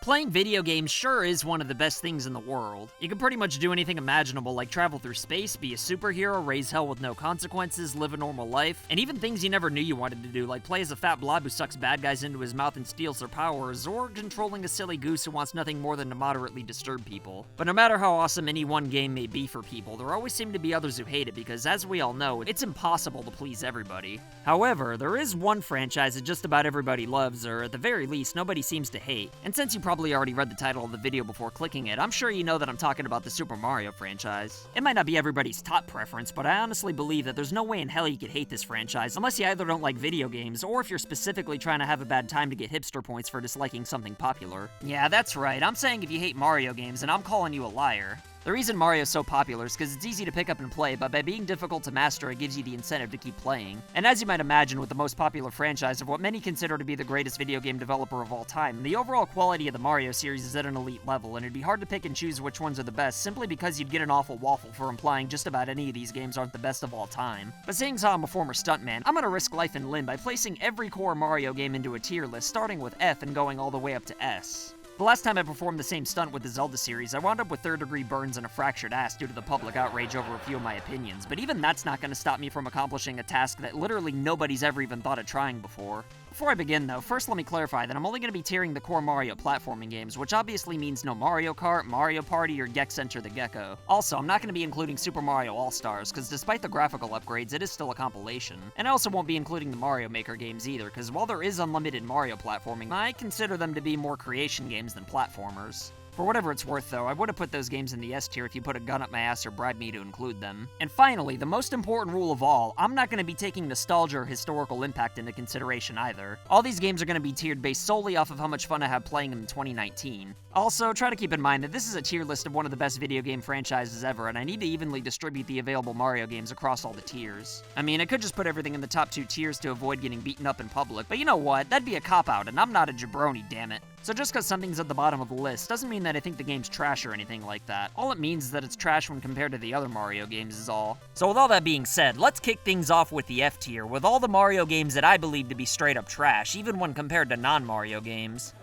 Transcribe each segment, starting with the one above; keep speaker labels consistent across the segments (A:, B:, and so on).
A: Playing video games sure is one of the best things in the world. You can pretty much do anything imaginable, like travel through space, be a superhero, raise hell with no consequences, live a normal life, and even things you never knew you wanted to do, like play as a fat blob who sucks bad guys into his mouth and steals their powers, or controlling a silly goose who wants nothing more than to moderately disturb people. But no matter how awesome any one game may be for people, there always seem to be others who hate it because, as we all know, it's impossible to please everybody. However, there is one franchise that just about everybody loves, or at the very least, nobody seems to hate. And since you probably already read the title of the video before clicking it, I'm sure you know that I'm talking about the Super Mario franchise. It might not be everybody's top preference, but I honestly believe that there's no way in hell you could hate this franchise unless you either don't like video games, or if you're specifically trying to have a bad time to get hipster points for disliking something popular. Yeah, that's right, I'm saying if you hate Mario games, and I'm calling you a liar. The reason Mario's so popular is because it's easy to pick up and play, but by being difficult to master, it gives you the incentive to keep playing. And as you might imagine, with the most popular franchise of what many consider to be the greatest video game developer of all time, the overall quality of the Mario series is at an elite level, and it'd be hard to pick and choose which ones are the best, simply because you'd get an awful waffle for implying just about any of these games aren't the best of all time. But seeing as how I'm a former stuntman, I'm gonna risk life and limb by placing every core Mario game into a tier list, starting with F and going all the way up to S. The last time I performed the same stunt with the Zelda series, I wound up with third-degree burns and a fractured ass due to the public outrage over a few of my opinions, but even that's not going to stop me from accomplishing a task that literally nobody's ever even thought of trying before. Before I begin though, first let me clarify that I'm only going to be tiering the core Mario platforming games, which obviously means no Mario Kart, Mario Party, or Gex Enter the Gecko. Also, I'm not going to be including Super Mario All-Stars, because despite the graphical upgrades, it is still a compilation. And I also won't be including the Mario Maker games either, because while there is unlimited Mario platforming, I consider them to be more creation games than platformers. For whatever it's worth though, I would have put those games in the S tier if you put a gun up my ass or bribed me to include them. And finally, the most important rule of all, I'm not going to be taking nostalgia or historical impact into consideration either. All these games are going to be tiered based solely off of how much fun I had playing them in 2019. Also, try to keep in mind that this is a tier list of one of the best video game franchises ever, and I need to evenly distribute the available Mario games across all the tiers. I mean, I could just put everything in the top 2 tiers to avoid getting beaten up in public, but you know what, that'd be a cop-out, and I'm not a jabroni, damn it. So just because something's at the bottom of the list doesn't mean that I think the game's trash or anything like that. All it means is that it's trash when compared to the other Mario games is all. So with all that being said, let's kick things off with the F tier, with all the Mario games that I believe to be straight up trash, even when compared to non-Mario games.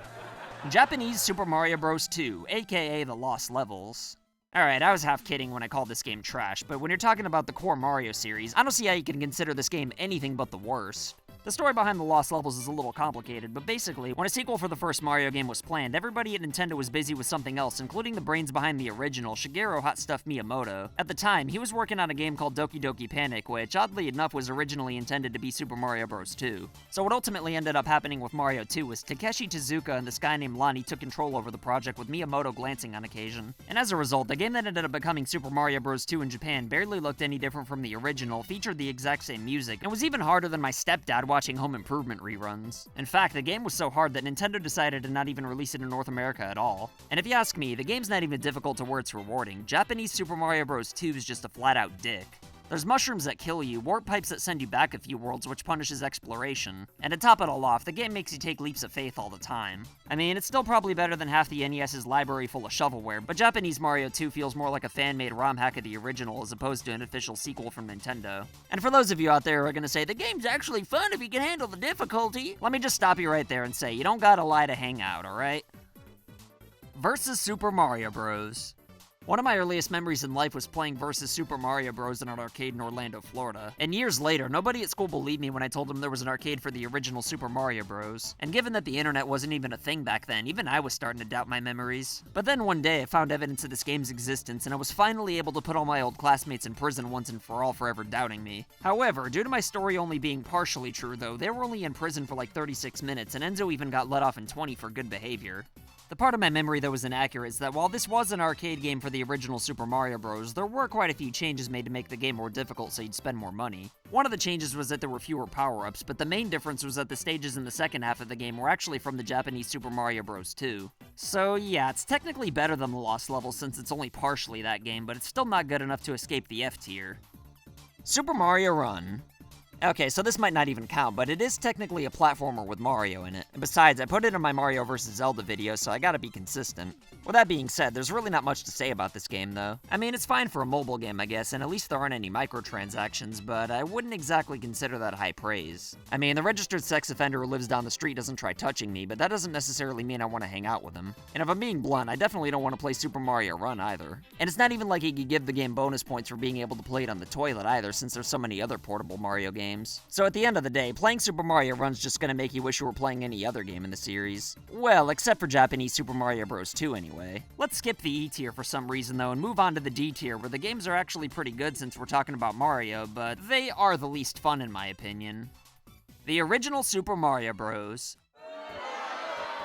A: Japanese Super Mario Bros. 2, aka The Lost Levels. Alright, I was half kidding when I called this game trash, but when you're talking about the core Mario series, I don't see how you can consider this game anything but the worst. The story behind the Lost Levels is a little complicated, but basically, when a sequel for the first Mario game was planned, everybody at Nintendo was busy with something else, including the brains behind the original, Shigeru Hot Stuff Miyamoto. At the time, he was working on a game called Doki Doki Panic, which, oddly enough, was originally intended to be Super Mario Bros. 2. So what ultimately ended up happening with Mario 2 was Takeshi Tezuka and this guy named Lonnie took control over the project, with Miyamoto glancing on occasion. And as a result, the game that ended up becoming Super Mario Bros. 2 in Japan barely looked any different from the original, featured the exact same music, and was even harder than my stepdad watching Home Improvement reruns. In fact, the game was so hard that Nintendo decided to not even release it in North America at all. And if you ask me, the game's not even difficult to where it's rewarding. Japanese Super Mario Bros. 2 is just a flat-out dick. There's mushrooms that kill you, warp pipes that send you back a few worlds, which punishes exploration. And to top it all off, the game makes you take leaps of faith all the time. I mean, it's still probably better than half the NES's library full of shovelware, but Japanese Mario 2 feels more like a fan-made ROM hack of the original as opposed to an official sequel from Nintendo. And for those of you out there who are gonna say, the game's actually fun if you can handle the difficulty, let me just stop you right there and say, you don't gotta lie to hang out, alright? Versus Super Mario Bros. One of my earliest memories in life was playing Versus Super Mario Bros. In an arcade in Orlando, Florida. And years later, nobody at school believed me when I told them there was an arcade for the original Super Mario Bros. And given that the internet wasn't even a thing back then, even I was starting to doubt my memories. But then one day, I found evidence of this game's existence, and I was finally able to put all my old classmates in prison once and for all for ever doubting me. However, due to my story only being partially true though, they were only in prison for like 36 minutes, and Enzo even got let off in 20 for good behavior. The part of my memory that was inaccurate is that while this was an arcade game for the original Super Mario Bros., there were quite a few changes made to make the game more difficult so you'd spend more money. One of the changes was that there were fewer power-ups, but the main difference was that the stages in the second half of the game were actually from the Japanese Super Mario Bros. 2. So yeah, it's technically better than the Lost Levels since it's only partially that game, but it's still not good enough to escape the F tier. Super Mario Run. Okay, so this might not even count, but it is technically a platformer with Mario in it. And besides, I put it in my Mario vs. Zelda video, so I gotta be consistent. With that being said, there's really not much to say about this game, though. I mean, it's fine for a mobile game, I guess, and at least there aren't any microtransactions, but I wouldn't exactly consider that high praise. I mean, the registered sex offender who lives down the street doesn't try touching me, but that doesn't necessarily mean I want to hang out with him. And if I'm being blunt, I definitely don't want to play Super Mario Run either. And it's not even like you could give the game bonus points for being able to play it on the toilet either, since there's so many other portable Mario games. So at the end of the day, playing Super Mario Run's just gonna make you wish you were playing any other game in the series. Well, except for Japanese Super Mario Bros. 2 anyway. Let's skip the E tier for some reason though and move on to the D tier, where the games are actually pretty good since we're talking about Mario, but they are the least fun in my opinion. The original Super Mario Bros.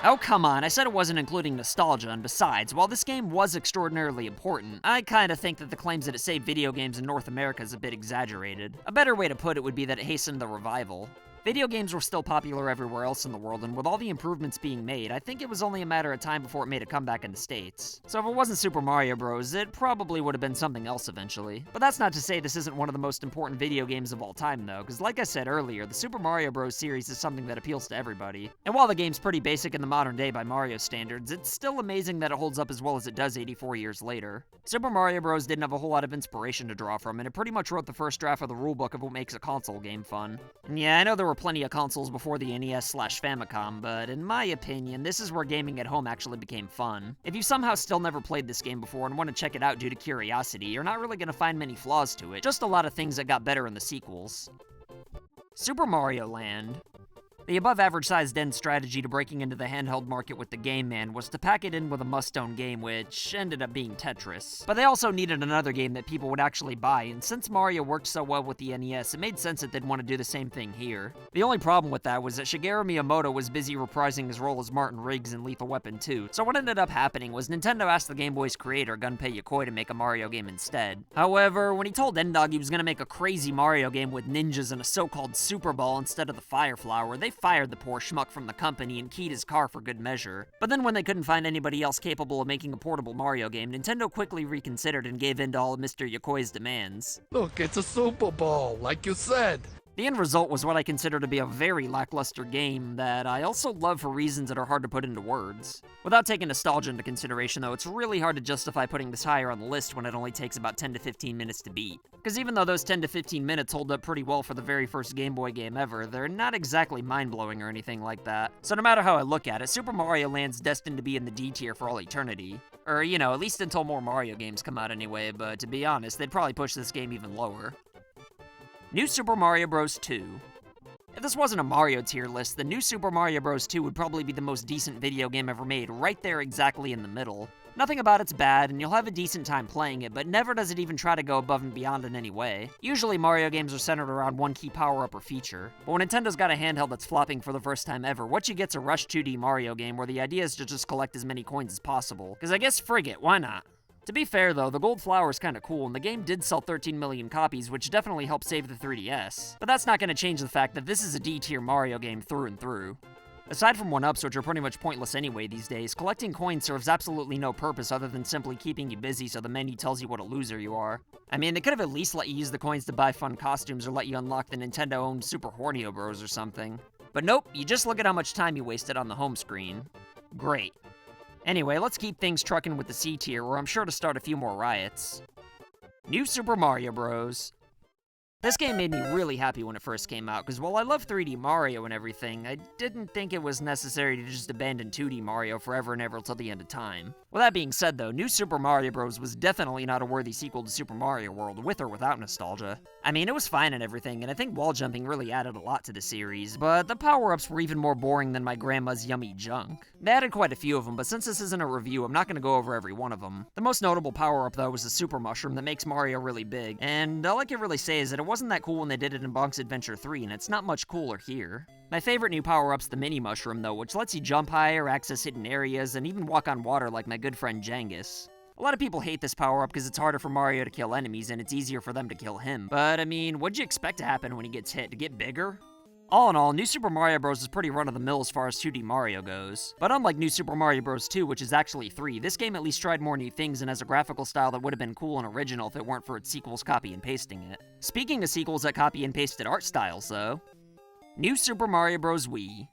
A: Oh, come on, I said it wasn't including nostalgia, and besides, while this game was extraordinarily important, I kinda think that the claims that it saved video games in North America is a bit exaggerated. A better way to put it would be that it hastened the revival. Video games were still popular everywhere else in the world, and with all the improvements being made, I think it was only a matter of time before it made a comeback in the States. So if it wasn't Super Mario Bros., it probably would have been something else eventually. But that's not to say this isn't one of the most important video games of all time though, because like I said earlier, the Super Mario Bros. Series is something that appeals to everybody. And while the game's pretty basic in the modern day by Mario standards, it's still amazing that it holds up as well as it does 84 years later. Super Mario Bros. Didn't have a whole lot of inspiration to draw from, and it pretty much wrote the first draft of the rulebook of what makes a console game fun. And yeah, I know there were plenty of consoles before the NES/Famicom, but in my opinion, this is where gaming at home actually became fun. If you somehow still never played this game before and want to check it out due to curiosity, you're not really going to find many flaws to it, just a lot of things that got better in the sequels. Super Mario Land. The above-average-sized end strategy to breaking into the handheld market with the Game Man was to pack it in with a must-own game, which ended up being Tetris. But they also needed another game that people would actually buy, and since Mario worked so well with the NES, it made sense that they'd want to do the same thing here. The only problem with that was that Shigeru Miyamoto was busy reprising his role as Martin Riggs in Lethal Weapon 2, so what ended up happening was Nintendo asked the Game Boy's creator, Gunpei Yokoi, to make a Mario game instead. However, when he told N-Dog he was going to make a crazy Mario game with ninjas and a so-called Super Ball instead of the Fire Flower, they fired the poor schmuck from the company and keyed his car for good measure. But then when they couldn't find anybody else capable of making a portable Mario game, Nintendo quickly reconsidered and gave in to all of Mr. Yokoi's demands.
B: Look, it's a Super Ball, like you said.
A: The end result was what I consider to be a very lackluster game that I also love for reasons that are hard to put into words. Without taking nostalgia into consideration though, it's really hard to justify putting this higher on the list when it only takes about 10 to 15 minutes to beat. Because even though those 10 to 15 minutes hold up pretty well for the very first Game Boy game ever, they're not exactly mind-blowing or anything like that. So no matter how I look at it, Super Mario Land's destined to be in the D tier for all eternity. Or, you know, at least until more Mario games come out anyway, but to be honest, they'd probably push this game even lower. New Super Mario Bros. 2. If this wasn't a Mario tier list, then New Super Mario Bros. 2 would probably be the most decent video game ever made, right there exactly in the middle. Nothing about it's bad, and you'll have a decent time playing it, but never does it even try to go above and beyond in any way. Usually Mario games are centered around one key power-up or feature, but when Nintendo's got a handheld that's flopping for the first time ever, what you get's a Rush 2D Mario game where the idea is to just collect as many coins as possible. Cause I guess frig it, why not? To be fair though, the gold flower is kinda cool, and the game did sell 13 million copies, which definitely helped save the 3DS. But that's not gonna change the fact that this is a D-tier Mario game through and through. Aside from 1-ups, which are pretty much pointless anyway these days, collecting coins serves absolutely no purpose other than simply keeping you busy so the menu tells you what a loser you are. I mean, they could have at least let you use the coins to buy fun costumes or let you unlock the Nintendo-owned Super Hornio Bros or something. But nope, you just look at how much time you wasted on the home screen. Great. Anyway, let's keep things trucking with the C tier, where I'm sure to start a few more riots. New Super Mario Bros. This game made me really happy when it first came out, because while I love 3D Mario and everything, I didn't think it was necessary to just abandon 2D Mario forever and ever till the end of time. With that being said though, New Super Mario Bros. Was definitely not a worthy sequel to Super Mario World, with or without nostalgia. I mean, it was fine and everything, and I think wall jumping really added a lot to the series, but the power-ups were even more boring than my grandma's yummy junk. They added quite a few of them, but since this isn't a review, I'm not going to go over every one of them. The most notable power-up though was the Super Mushroom that makes Mario really big, and all I can really say is that it wasn't that cool when they did it in Bonk's Adventure 3, and it's not much cooler here. My favorite new power-up's the Mini Mushroom though, which lets you jump higher, access hidden areas, and even walk on water like my good friend Jengus. A lot of people hate this power-up because it's harder for Mario to kill enemies and it's easier for them to kill him. But I mean, what'd you expect to happen when he gets hit? To get bigger? All in all, New Super Mario Bros. Is pretty run-of-the-mill as far as 2D Mario goes. But unlike New Super Mario Bros. 2, which is actually 3, this game at least tried more new things and has a graphical style that would have been cool and original if it weren't for its sequels copy and pasting it. Speaking of sequels that copy and pasted art styles, though, New Super Mario Bros. Wii.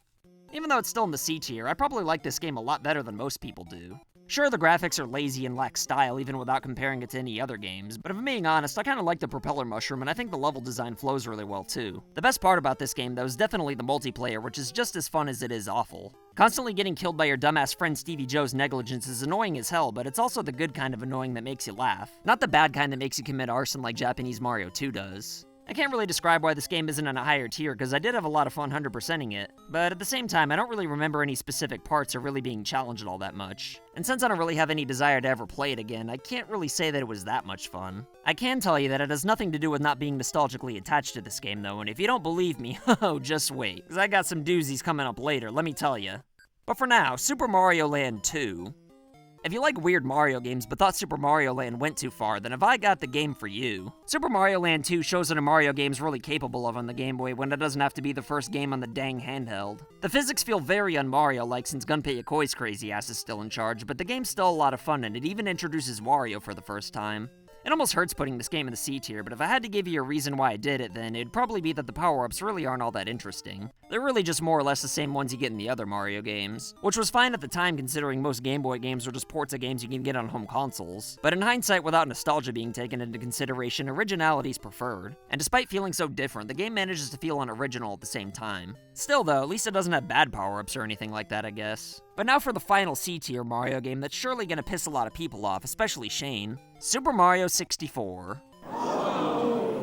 A: Even though it's still in the C tier, I probably like this game a lot better than most people do. Sure, the graphics are lazy and lack style even without comparing it to any other games, but if I'm being honest, I kinda like the propeller mushroom and I think the level design flows really well too. The best part about this game though is definitely the multiplayer, which is just as fun as it is awful. Constantly getting killed by your dumbass friend Stevie Joe's negligence is annoying as hell, but it's also the good kind of annoying that makes you laugh. Not the bad kind that makes you commit arson like Japanese Mario 2 does. I can't really describe why this game isn't in a higher tier, because I did have a lot of fun 100%ing it, but at the same time, I don't really remember any specific parts or really being challenged all that much. And since I don't really have any desire to ever play it again, I can't really say that it was that much fun. I can tell you that it has nothing to do with not being nostalgically attached to this game though, and if you don't believe me, oh, just wait, because I got some doozies coming up later, let me tell you. But for now, Super Mario Land 2. If you like weird Mario games but thought Super Mario Land went too far, then have I got the game for you. Super Mario Land 2 shows what a Mario game's really capable of on the Game Boy when it doesn't have to be the first game on the dang handheld. The physics feel very un-Mario-like since Gunpei Yokoi's crazy ass is still in charge, but the game's still a lot of fun and it even introduces Wario for the first time. It almost hurts putting this game in the C tier, but if I had to give you a reason why I did it, then it'd probably be that the power-ups really aren't all that interesting. They're really just more or less the same ones you get in the other Mario games, which was fine at the time considering most Game Boy games were just ports of games you can get on home consoles. But in hindsight, without nostalgia being taken into consideration, originality's preferred. And despite feeling so different, the game manages to feel unoriginal at the same time. Still though, at least it doesn't have bad power-ups or anything like that, I guess. But now for the final C-tier Mario game that's surely gonna piss a lot of people off, especially Shane. Super Mario 64.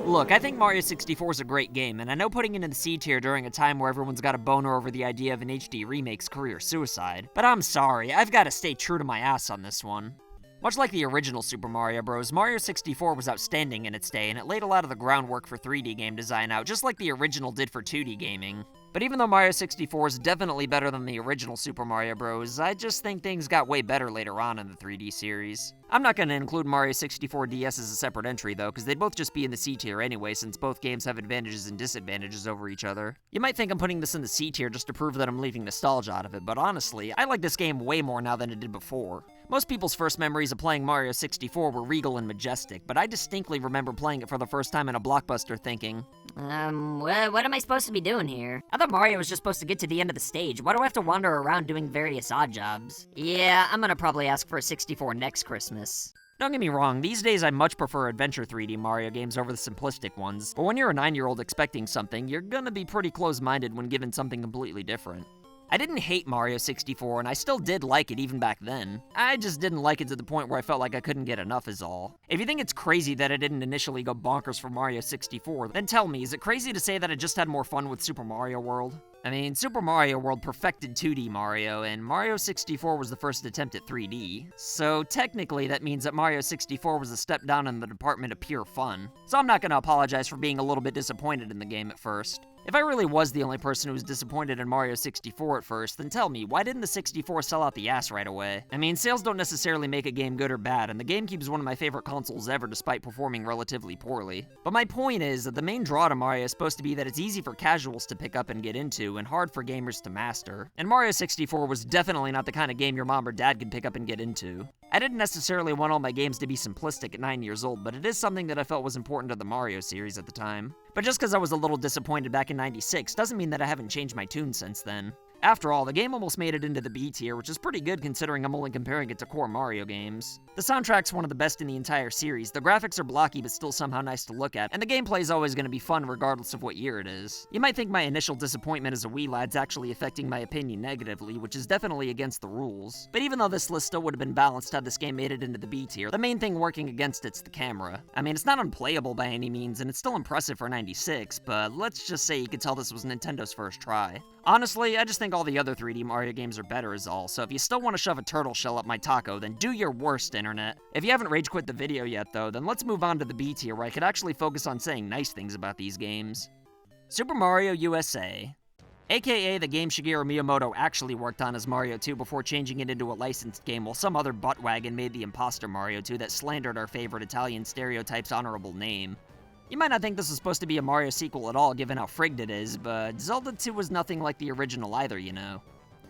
A: Look, I think Mario 64 is a great game, and I know putting it in the C tier during a time where everyone's got a boner over the idea of an HD remake's career suicide, but I'm sorry, I've gotta stay true to my ass on this one. Much like the original Super Mario Bros., Mario 64 was outstanding in its day, and it laid a lot of the groundwork for 3D game design out, just like the original did for 2D gaming. But even though Mario 64 is definitely better than the original Super Mario Bros., I just think things got way better later on in the 3D series. I'm not gonna include Mario 64 DS as a separate entry though, because they'd both just be in the C tier anyway, since both games have advantages and disadvantages over each other. You might think I'm putting this in the C tier just to prove that I'm leaving nostalgia out of it, but honestly, I like this game way more now than it did before. Most people's first memories of playing Mario 64 were regal and majestic, but I distinctly remember playing it for the first time in a Blockbuster thinking,
C: what am I supposed to be doing here? I thought Mario was just supposed to get to the end of the stage. Why do I have to wander around doing various odd jobs? Yeah, I'm gonna probably ask for a 64 next Christmas.
A: Don't get me wrong, these days I much prefer adventure 3D Mario games over the simplistic ones, but when you're a 9-year-old expecting something, you're gonna be pretty close-minded when given something completely different. I didn't hate Mario 64, and I still did like it even back then. I just didn't like it to the point where I felt like I couldn't get enough is all. If you think it's crazy that I didn't initially go bonkers for Mario 64, then tell me, is it crazy to say that I just had more fun with Super Mario World? I mean, Super Mario World perfected 2D Mario, and Mario 64 was the first attempt at 3D. So technically, that means that Mario 64 was a step down in the department of pure fun. So I'm not gonna apologize for being a little bit disappointed in the game at first. If I really was the only person who was disappointed in Mario 64 at first, then tell me, why didn't the 64 sell out the ass right away? I mean, sales don't necessarily make a game good or bad, and the GameCube is one of my favorite consoles ever despite performing relatively poorly. But my point is that the main draw to Mario is supposed to be that it's easy for casuals to pick up and get into, and hard for gamers to master. And Mario 64 was definitely not the kind of game your mom or dad could pick up and get into. I didn't necessarily want all my games to be simplistic at 9 years old, but it is something that I felt was important to the Mario series at the time. But just because I was a little disappointed back in '96 doesn't mean that I haven't changed my tune since then. After all, the game almost made it into the B tier, which is pretty good considering I'm only comparing it to core Mario games. The soundtrack's one of the best in the entire series, the graphics are blocky but still somehow nice to look at, and the gameplay's always going to be fun regardless of what year it is. You might think my initial disappointment as a Wii lad's actually affecting my opinion negatively, which is definitely against the rules. But even though this list still would have been balanced had this game made it into the B tier, the main thing working against it's the camera. I mean, it's not unplayable by any means, and it's still impressive for '96, but let's just say you could tell this was Nintendo's first try. Honestly, I just think all the other 3D Mario games are better is all, so if you still want to shove a turtle shell up my taco, then do your worst, internet. If you haven't rage quit the video yet though, then let's move on to the B tier where I could actually focus on saying nice things about these games. Super Mario USA. AKA the game Shigeru Miyamoto actually worked on as Mario 2 before changing it into a licensed game while some other buttwagon made the imposter Mario 2 that slandered our favorite Italian stereotype's honorable name. You might not think this was supposed to be a Mario sequel at all given how frigged it is, but Zelda 2 was nothing like the original either, you know.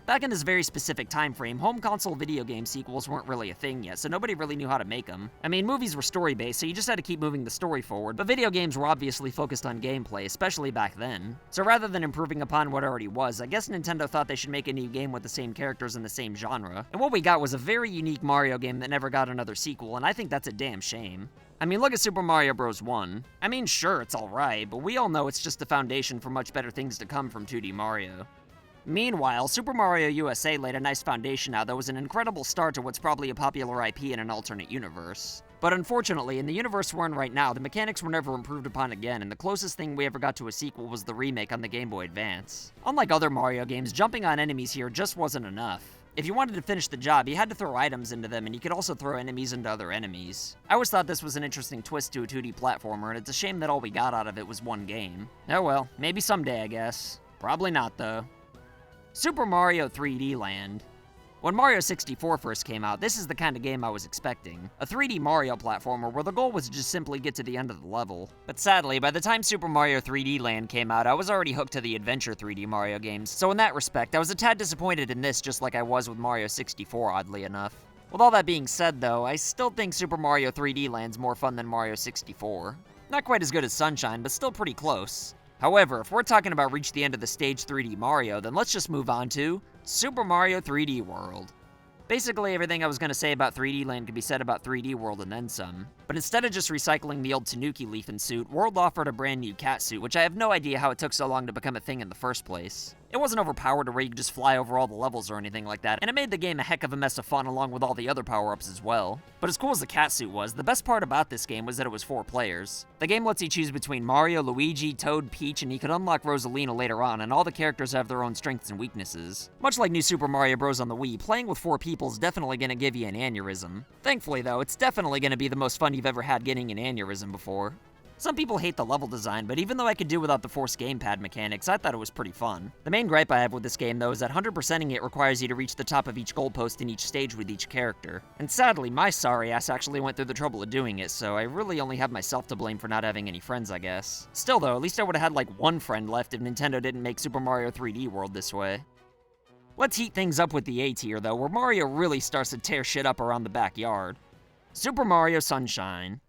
A: Back in this very specific time frame, home console video game sequels weren't really a thing yet, so nobody really knew how to make them. I mean, movies were story-based, so you just had to keep moving the story forward, but video games were obviously focused on gameplay, especially back then. So rather than improving upon what already was, I guess Nintendo thought they should make a new game with the same characters in the same genre. And what we got was a very unique Mario game that never got another sequel, and I think that's a damn shame. I mean, look at Super Mario Bros. 1. I mean, sure, it's alright, but we all know it's just the foundation for much better things to come from 2D Mario. Meanwhile, Super Mario USA laid a nice foundation out that was an incredible start to what's probably a popular IP in an alternate universe. But unfortunately, in the universe we're in right now, the mechanics were never improved upon again, and the closest thing we ever got to a sequel was the remake on the Game Boy Advance. Unlike other Mario games, jumping on enemies here just wasn't enough. If you wanted to finish the job, you had to throw items into them, and you could also throw enemies into other enemies. I always thought this was an interesting twist to a 2D platformer, and it's a shame that all we got out of it was one game. Oh well, maybe someday, I guess. Probably not, though. Super Mario 3D Land. When Mario 64 first came out, this is the kind of game I was expecting. A 3D Mario platformer where the goal was to just simply get to the end of the level. But sadly, by the time Super Mario 3D Land came out, I was already hooked to the adventure 3D Mario games, so in that respect, I was a tad disappointed in this just like I was with Mario 64, oddly enough. With all that being said though, I still think Super Mario 3D Land's more fun than Mario 64. Not quite as good as Sunshine, but still pretty close. However, if we're talking about reach the end of the stage 3D Mario, then let's just move on to Super Mario 3D World. Basically, everything I was going to say about 3D Land could be said about 3D World and then some. But instead of just recycling the old Tanuki Leafin suit, World offered a brand new cat suit, which I have no idea how it took so long to become a thing in the first place. It wasn't overpowered to where you could just fly over all the levels or anything like that, and it made the game a heck of a mess of fun along with all the other power-ups as well. But as cool as the cat suit was, the best part about this game was that it was 4 players. The game lets you choose between Mario, Luigi, Toad, Peach, and you can unlock Rosalina later on, and all the characters have their own strengths and weaknesses. Much like New Super Mario Bros. On the Wii, playing with 4 people is definitely gonna give you an aneurysm. Thankfully though, it's definitely gonna be the most fun you've ever had getting an aneurysm before. Some people hate the level design, but even though I could do without the forced gamepad mechanics, I thought it was pretty fun. The main gripe I have with this game, though, is that 100%ing it requires you to reach the top of each goalpost in each stage with each character. And sadly, my sorry ass actually went through the trouble of doing it, so I really only have myself to blame for not having any friends, I guess. Still though, at least I would've had like one friend left if Nintendo didn't make Super Mario 3D World this way. Let's heat things up with the A tier though, where Mario really starts to tear shit up around the backyard. Super Mario Sunshine.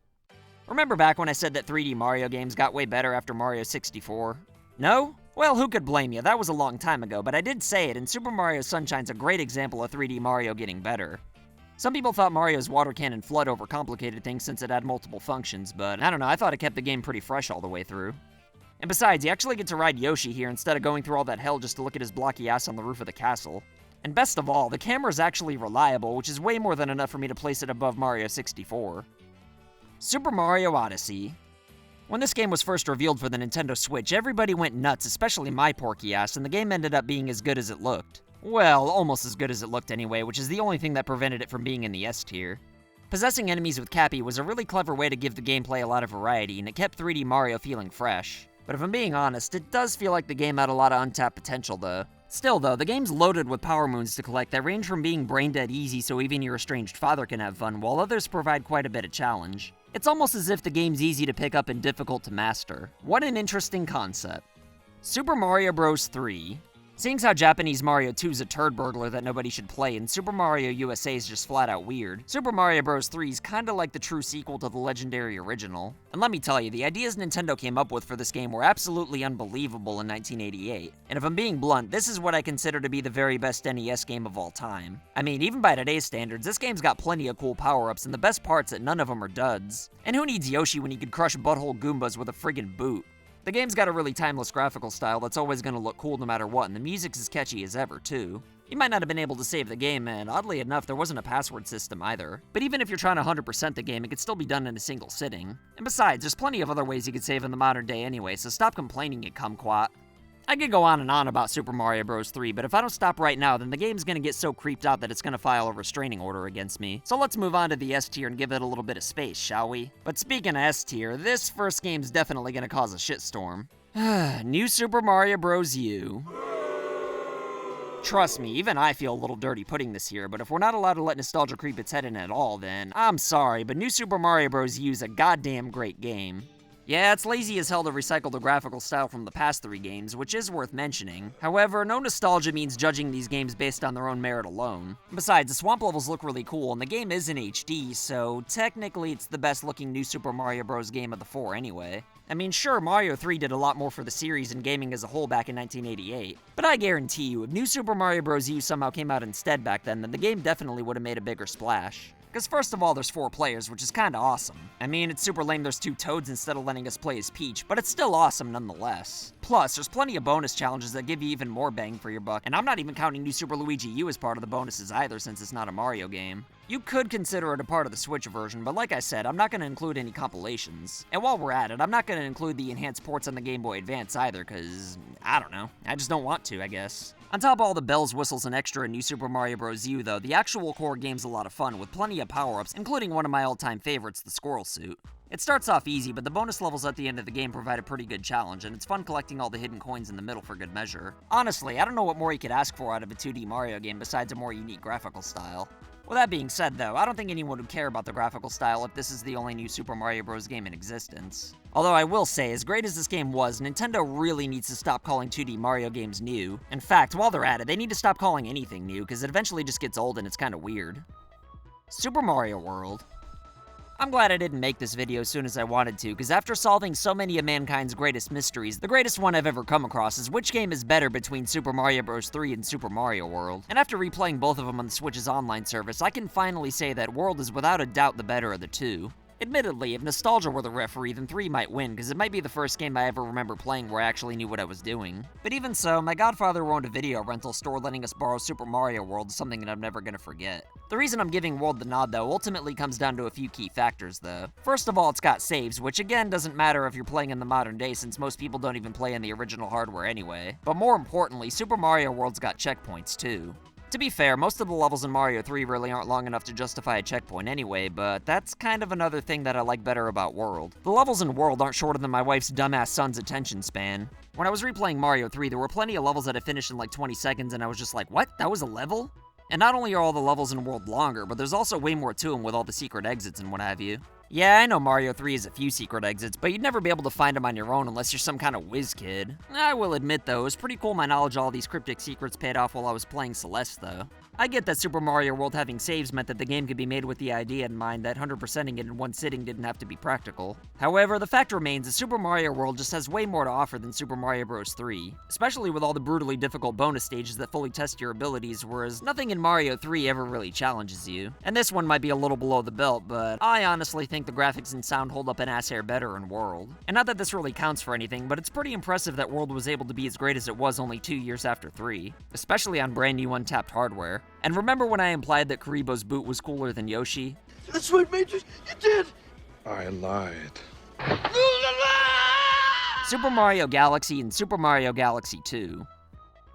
A: Remember back when I said that 3D Mario games got way better after Mario 64? No? Well, who could blame you? That was a long time ago, but I did say it, and Super Mario Sunshine's a great example of 3D Mario getting better. Some people thought Mario's water cannon flood overcomplicated things since it had multiple functions, but I don't know, I thought it kept the game pretty fresh all the way through. And besides, you actually get to ride Yoshi here instead of going through all that hell just to look at his blocky ass on the roof of the castle. And best of all, the camera's actually reliable, which is way more than enough for me to place it above Mario 64. Super Mario Odyssey. When this game was first revealed for the Nintendo Switch, everybody went nuts, especially my porky ass, and the game ended up being as good as it looked. Well, almost as good as it looked anyway, which is the only thing that prevented it from being in the S tier. Possessing enemies with Cappy was a really clever way to give the gameplay a lot of variety, and it kept 3D Mario feeling fresh. But if I'm being honest, it does feel like the game had a lot of untapped potential though. Still though, the game's loaded with power moons to collect that range from being brain dead easy so even your estranged father can have fun, while others provide quite a bit of challenge. It's almost as if the game's easy to pick up and difficult to master. What an interesting concept. Super Mario Bros. 3. Seeing how Japanese Mario 2's a turd burglar that nobody should play, and Super Mario USA is just flat out weird, Super Mario Bros. 3 is kinda like the true sequel to the legendary original. And let me tell you, the ideas Nintendo came up with for this game were absolutely unbelievable in 1988. And if I'm being blunt, this is what I consider to be the very best NES game of all time. I mean, even by today's standards, this game's got plenty of cool power-ups, and the best part's that none of them are duds. And who needs Yoshi when you could crush butthole Goombas with a friggin' boot? The game's got a really timeless graphical style that's always gonna look cool no matter what, and the music's as catchy as ever, too. You might not have been able to save the game, and oddly enough, there wasn't a password system either. But even if you're trying to 100% the game, it could still be done in a single sitting. And besides, there's plenty of other ways you could save in the modern day anyway, so stop complaining, you kumquat. I could go on and on about Super Mario Bros. 3, but if I don't stop right now, then the game's gonna get so creeped out that it's gonna file a restraining order against me. So let's move on to the S tier and give it a little bit of space, shall we? But speaking of S tier, this first game's definitely gonna cause a shitstorm. New Super Mario Bros. U. Trust me, even I feel a little dirty putting this here, but if we're not allowed to let nostalgia creep its head in at all, then I'm sorry, but New Super Mario Bros. U is a goddamn great game. Yeah, it's lazy as hell to recycle the graphical style from the past 3 games, which is worth mentioning. However, no nostalgia means judging these games based on their own merit alone. Besides, the swamp levels look really cool, and the game is in HD, so technically it's the best looking new Super Mario Bros. Game of the 4 anyway. I mean, sure, Mario 3 did a lot more for the series and gaming as a whole back in 1988, but I guarantee you, if New Super Mario Bros. U somehow came out instead back then the game definitely would have made a bigger splash. Because first of all, there's 4 players, which is kinda awesome. I mean, it's super lame there's 2 Toads instead of letting us play as Peach, but it's still awesome nonetheless. Plus, there's plenty of bonus challenges that give you even more bang for your buck, and I'm not even counting New Super Luigi U as part of the bonuses either since it's not a Mario game. You could consider it a part of the Switch version, but like I said, I'm not going to include any compilations. And while we're at it, I'm not going to include the enhanced ports on the Game Boy Advance either, because, I don't know, I just don't want to, I guess. On top of all the bells, whistles, and extra in New Super Mario Bros. U, though, the actual core game's a lot of fun, with plenty of power-ups, including one of my all-time favorites, the Squirrel Suit. It starts off easy, but the bonus levels at the end of the game provide a pretty good challenge, and it's fun collecting all the hidden coins in the middle for good measure. Honestly, I don't know what more you could ask for out of a 2D Mario game besides a more unique graphical style. With that being said, though, I don't think anyone would care about the graphical style if this is the only new Super Mario Bros. Game in existence. Although I will say, as great as this game was, Nintendo really needs to stop calling 2D Mario games new. In fact, while they're at it, they need to stop calling anything new, because it eventually just gets old and it's kinda weird. Super Mario World. I'm glad I didn't make this video as soon as I wanted to, because after solving so many of mankind's greatest mysteries, the greatest one I've ever come across is which game is better between Super Mario Bros. 3 and Super Mario World. And after replaying both of them on the Switch's online service, I can finally say that World is without a doubt the better of the two. Admittedly, if nostalgia were the referee, then 3 might win, because it might be the first game I ever remember playing where I actually knew what I was doing. But even so, my godfather owned a video rental store letting us borrow Super Mario World is something that I'm never gonna forget. The reason I'm giving World the nod, though, ultimately comes down to a few key factors, though. First of all, it's got saves, which again doesn't matter if you're playing in the modern day since most people don't even play in the original hardware anyway. But more importantly, Super Mario World's got checkpoints, too. To be fair, most of the levels in Mario 3 really aren't long enough to justify a checkpoint anyway, but that's kind of another thing that I like better about World. The levels in World aren't shorter than my wife's dumbass son's attention span. When I was replaying Mario 3, there were plenty of levels that I finished in like 20 seconds and I was just like, what? That was a level? And not only are all the levels in World longer, but there's also way more to them with all the secret exits and what have you. Yeah, I know Mario 3 has a few secret exits, but you'd never be able to find them on your own unless you're some kind of whiz kid. I will admit though, it was pretty cool my knowledge of all these cryptic secrets paid off while I was playing Celeste though. I get that Super Mario World having saves meant that the game could be made with the idea in mind that 100%ing it in one sitting didn't have to be practical. However, the fact remains that Super Mario World just has way more to offer than Super Mario Bros. 3, especially with all the brutally difficult bonus stages that fully test your abilities, whereas nothing in Mario 3 ever really challenges you. And this one might be a little below the belt, but I honestly think the graphics and sound hold up an ass hair better in World. And not that this really counts for anything, but it's pretty impressive that World was able to be as great as it was only 2 years after 3, especially on brand new untapped hardware. And remember when I implied that Karibo's boot was cooler than Yoshi?
B: That's right, Major. You did.
D: I lied.
A: Super Mario Galaxy and Super Mario Galaxy 2.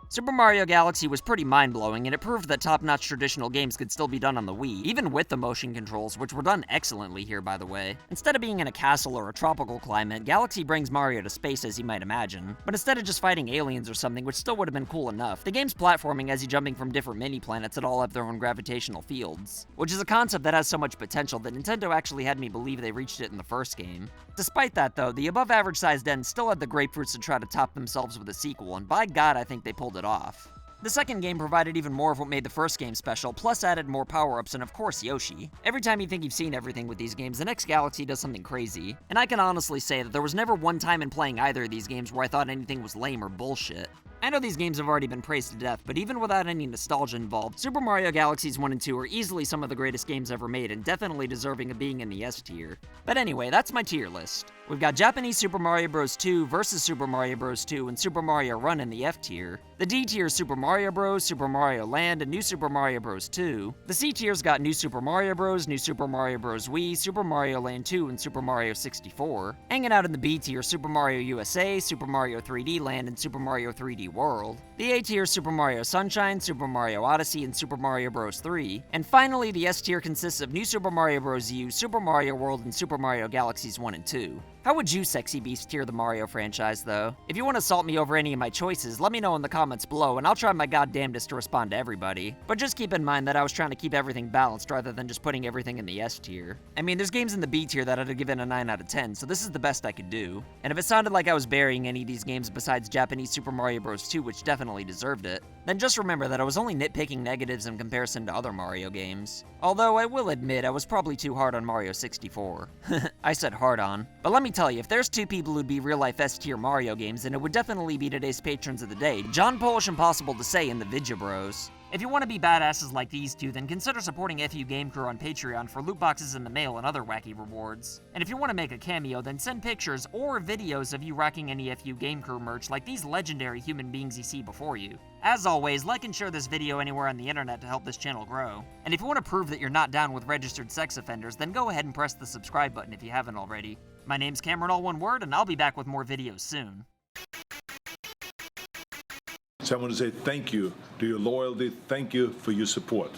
A: Super Mario Galaxy was pretty mind-blowing, and it proved that top-notch traditional games could still be done on the Wii, even with the motion controls, which were done excellently here, by the way. Instead of being in a castle or a tropical climate, Galaxy brings Mario to space, as you might imagine. But instead of just fighting aliens or something, which still would have been cool enough, the game's platforming has you jumping from different mini-planets that all have their own gravitational fields, which is a concept that has so much potential that Nintendo actually had me believe they reached it in the first game. Despite that, though, the above-average-sized end still had the grapefruits to try to top themselves with a sequel, and by God, I think they pulled it off. The second game provided even more of what made the first game special, plus added more power-ups and of course Yoshi. Every time you think you've seen everything with these games, the next Galaxy does something crazy. And I can honestly say that there was never one time in playing either of these games where I thought anything was lame or bullshit. I know these games have already been praised to death, but even without any nostalgia involved, Super Mario Galaxies 1 and 2 are easily some of the greatest games ever made and definitely deserving of being in the S tier. But anyway, that's my tier list. We've got Japanese Super Mario Bros. 2 versus Super Mario Bros. 2 and Super Mario Run in the F tier. The D tier is Super Mario Bros., Super Mario Land, and New Super Mario Bros. 2. The C tier's got New Super Mario Bros., New Super Mario Bros. Wii, Super Mario Land 2, and Super Mario 64. Hanging out in the B tier, Super Mario USA, Super Mario 3D Land, and Super Mario 3D World. The A tier, Super Mario Sunshine, Super Mario Odyssey, and Super Mario Bros. 3. And finally, the S tier consists of New Super Mario Bros. U, Super Mario World, and Super Mario Galaxies 1 and 2. How would you, Sexy Beast, tier the Mario franchise, though? If you want to salt me over any of my choices, let me know in the comments below, and I'll try my goddamnedest to respond to everybody. But just keep in mind that I was trying to keep everything balanced rather than just putting everything in the S tier. I mean, there's games in the B tier that I'd have given a 9 out of 10, so this is the best I could do. And if it sounded like I was burying any of these games besides Japanese Super Mario Bros. 2, which definitely deserved it, then just remember that I was only nitpicking negatives in comparison to other Mario games. Although I will admit I was probably too hard on Mario 64. I said hard on. But let me tell you, if there's two people who'd be real-life S-tier Mario games, then it would definitely be today's patrons of the day, John Polish Impossible to Say and the Vidya Bros. If you want to be badasses like these two, then consider supporting FU Game Crew on Patreon for loot boxes in the mail and other wacky rewards. And if you want to make a cameo, then send pictures or videos of you rocking any FU Game Crew merch like these legendary human beings you see before you. As always, like and share this video anywhere on the internet to help this channel grow. And if you want to prove that you're not down with registered sex offenders, then go ahead and press the subscribe button if you haven't already. My name's CameronAllOneWord, and I'll be back with more videos soon.
E: So I want to say thank you to your loyalty. Thank you for your support.